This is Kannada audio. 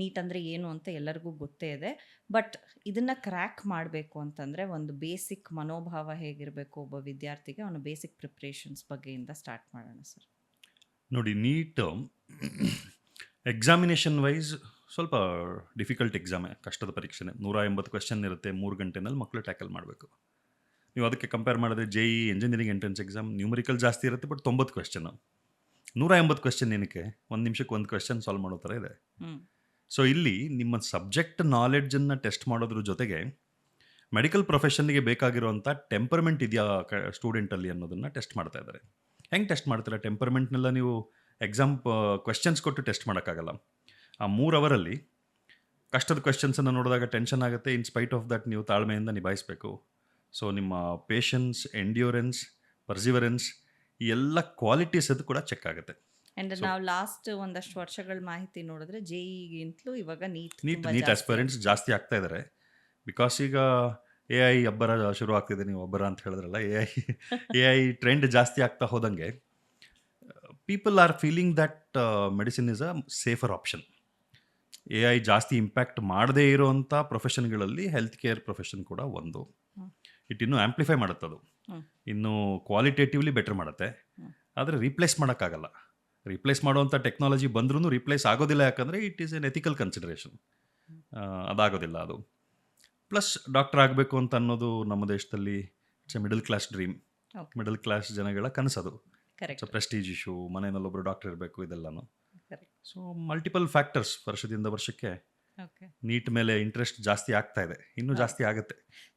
ನೀಟ್ ಅಂದರೆ ಏನು ಅಂತ ಎಲ್ಲರಿಗೂ ಗೊತ್ತೇ ಇದೆ. ಬಟ್ ಇದನ್ನು ಕ್ರ್ಯಾಕ್ ಮಾಡಬೇಕು ಅಂತಂದರೆ ಒಂದು ಬೇಸಿಕ್ ಮನೋಭಾವ ಹೇಗಿರಬೇಕು ಒಬ್ಬ ವಿದ್ಯಾರ್ಥಿಗೆ, ಅವನ ಬೇಸಿಕ್ ಪ್ರಿಪ್ರೇಷನ್ಸ್ ಬಗ್ಗೆಯಿಂದ ಸ್ಟಾರ್ಟ್ ಮಾಡೋಣ ಸರ್. ನೋಡಿ, ನೀಟ್ ಎಕ್ಸಾಮಿನೇಷನ್ ವೈಸ್ ಸ್ವಲ್ಪ ಡಿಫಿಕಲ್ಟ್ ಎಕ್ಸಾಮೇ, ಕಷ್ಟದ ಪರೀಕ್ಷೆನೇ. 180 ಕ್ವೆಶ್ಚನ್ ಇರುತ್ತೆ, 3 ಗಂಟೆನಲ್ಲಿ ಮಕ್ಕಳು ಟ್ಯಾಕಲ್ ಮಾಡಬೇಕು. ನೀವು ಅದಕ್ಕೆ ಕಂಪೇರ್ ಮಾಡಿದ್ರೆ JEE engineering entrance exam numerical ಜಾಸ್ತಿ ಇರುತ್ತೆ, ಬಟ್ 90 ಕ್ವೆಶ್ಚನ್. 180 ಕ್ವೆಶ್ಚನ್ ಏನಕ್ಕೆ? 1 ನಿಮಿಷಕ್ಕೆ 1 ಕ್ವೆಶ್ಚನ್ ಸಾಲ್ವ್ ಮಾಡೋ ಥರ ಇದೆ. ಸೊ ಇಲ್ಲಿ ನಿಮ್ಮ ಸಬ್ಜೆಕ್ಟ್ ನಾಲೆಡ್ಜನ್ನು ಟೆಸ್ಟ್ ಮಾಡೋದ್ರ ಜೊತೆಗೆ ಮೆಡಿಕಲ್ ಪ್ರೊಫೆಷನ್ಗೆ ಬೇಕಾಗಿರುವಂಥ ಟೆಂಪರ್ಮೆಂಟ್ ಇದೆಯಾ ಸ್ಟೂಡೆಂಟಲ್ಲಿ ಅನ್ನೋದನ್ನು ಟೆಸ್ಟ್ ಮಾಡ್ತಾ ಇದ್ದಾರೆ. ಹೆಂಗೆ ಟೆಸ್ಟ್ ಮಾಡ್ತಾರೆ? ಟೆಂಪರ್ಮೆಂಟ್ನೆಲ್ಲ ನೀವು ಎಕ್ಸಾಮ್ ಕ್ವೆಶ್ಚನ್ಸ್ ಕೊಟ್ಟು ಟೆಸ್ಟ್ ಮಾಡೋಕ್ಕಾಗಲ್ಲ. ಆ 3 ಅವರಲ್ಲಿ ಕಷ್ಟದ ಕ್ವೆಶ್ಚನ್ಸನ್ನು ನೋಡಿದಾಗ ಟೆನ್ಷನ್ ಆಗುತ್ತೆ. ಇನ್ ಸ್ಪೈಟ್ ಆಫ್ ದಟ್ ನೀವು ತಾಳ್ಮೆಯಿಂದ ನಿಭಾಯಿಸಬೇಕು. ಸೊ ನಿಮ್ಮ ಪೇಷನ್ಸ್, ಎಂಡ್ಯೂರೆನ್ಸ್, ಪರ್ಸಿವರೆನ್ಸ್, ಈ ಎಲ್ಲ ಕ್ವಾಲಿಟೀಸ್ ಅದು ಕೂಡ ಚೆಕ್ ಆಗುತ್ತೆ. ಆ್ಯಂಡ್ ನಾವು ಲಾಸ್ಟ್ ಒಂದಷ್ಟು ವರ್ಷಗಳ ಮಾಹಿತಿ ನೋಡಿದ್ರೆ JEEಗಿಂತಲೂ ಇವಾಗ ನೀಟ್ ಆಸ್ಪೈರೆಂಟ್ಸ್ ಜಾಸ್ತಿ ಆಗ್ತಾ ಇದ್ದಾರೆ. ಬಿಕಾಸ್ ಈಗ AI ಅಬ್ಬರ ಶುರು ಆಗ್ತಿದೆ. ನೀವು ಅಬ್ಬರ ಅಂತ ಹೇಳಿದ್ರಲ್ಲ, AI ಟ್ರೆಂಡ್ ಜಾಸ್ತಿ ಆಗ್ತಾ ಹೋದಂಗೆ people are feeling that medicine is a safer option. AI ಜಾಸ್ತಿ ಇಂಪ್ಯಾಕ್ಟ್ ಮಾಡದೇ ಇರೋವಂಥ ಪ್ರೊಫೆಷನ್ಗಳಲ್ಲಿ ಹೆಲ್ತ್ ಕೇರ್ ಪ್ರೊಫೆಷನ್ ಕೂಡ ಒಂದು. ಇಟ್ ಇನ್ನೂ ಆ್ಯಂಪ್ಲಿಫೈ ಮಾಡುತ್ತೆ, ಅದು ಇನ್ನೂ ಕ್ವಾಲಿಟೇಟಿವ್ಲಿ ಬೆಟರ್ ಮಾಡುತ್ತೆ. ಆದರೆ ರೀಪ್ಲೇಸ್ ಮಾಡೋಕ್ಕಾಗಲ್ಲ. ರೀಪ್ಲೇಸ್ ಮಾಡುವಂಥ ಟೆಕ್ನಾಲಜಿ ಬಂದ್ರೂ ರೀಪ್ಲೇಸ್ ಆಗೋದಿಲ್ಲ, ಯಾಕಂದರೆ it is an ethical consideration. ಅದಾಗೋದಿಲ್ಲ ಅದು. ಪ್ಲಸ್ ಡಾಕ್ಟರ್ ಆಗಬೇಕು ಅಂತ ಅನ್ನೋದು ನಮ್ಮ ದೇಶದಲ್ಲಿ it's a middle class dream. Middle class ಜನಗಳ ಕನಸದು. ಇಟ್ಸ್ ಅ ಪ್ರೆಸ್ಟೀಜ್ ಇಶ್ಯೂ, ಮನೆಯಲ್ಲಿ ಒಬ್ಬರು ಡಾಕ್ಟರ್ ಇರಬೇಕು, ಇದೆಲ್ಲನೂ. ಸೊ ಮಲ್ಟಿಪಲ್ ಫ್ಯಾಕ್ಟರ್ಸ್ ವರ್ಷದಿಂದ ವರ್ಷಕ್ಕೆ ನೀಟ್ ಮೇಲೆ ಇಂಟ್ರೆಸ್ಟ್ ಜಾಸ್ತಿ ಆಗ್ತಾ ಇದೆ, ಇನ್ನೂ ಜಾಸ್ತಿ ಆಗುತ್ತೆ.